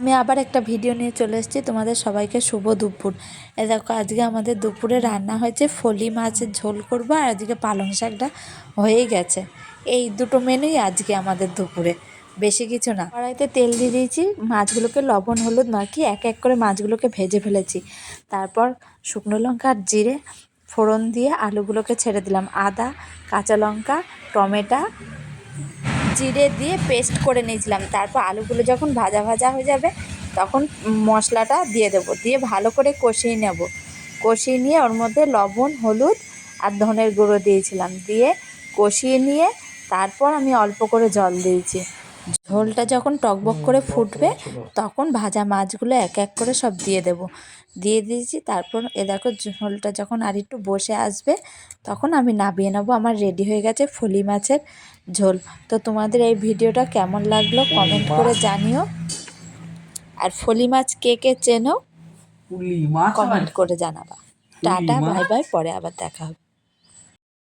আমি আবার একটা ভিডিও নিয়ে চলে এসেছি তোমাদের সবাইকে শুভ দুপুর। এ দেখো আজকে আমাদের দুপুরে রান্না হয়েছে ফলি মাছের ঝোল করবো, আর আজকে পালং শাকটা হয়েই গেছে। এই দুটো মেনুই আজকে আমাদের দুপুরে, বেশি কিছু না। কড়াইতে তেল দিয়ে দিয়েছি, মাছগুলোকে লবণ হলুদ মাখিয়ে এক এক করে মাছগুলোকে ভেজে ফেলেছি। তারপর শুকনো লঙ্কা আর জিরে ফোড়ন দিয়ে আলুগুলোকে ছেড়ে দিলাম। আদা, কাঁচা লঙ্কা, টমেটো, জিরে দিয়ে পেস্ট করে নিয়েছিলাম। তারপর আলুগুলো যখন ভাজা ভাজা হয়ে যাবে তখন মশলাটা দিয়ে দেবো, দিয়ে ভালো করে কষিয়ে নেব। কষিয়ে নিয়ে ওর মধ্যে লবণ হলুদ আর ধনের গুঁড়ো দিয়েছিলাম, দিয়ে কষিয়ে নিয়ে তারপর আমি অল্প করে জল দিয়েছি। ঝোলটা যখন টকবক করে ফুটবে তখন ভাজা মাছগুলো এক এক করে সব দিয়ে দিয়েছি। তারপর এ দেখো ঝোলটা যখন আর একটু বসে আসবে তখন আমি নামিয়ে নেবো। আমার রেডি হয়ে গেছে ফলি মাছের ঝোল। তো তোমাদের এই ভিডিওটা কেমন লাগলো কমেন্ট করে জানিও, আর ফলি মাছ কে কে চেনো কমেন্ট করে জানাবা। টাটা, বাই বাই, পরে আবার দেখা হবে।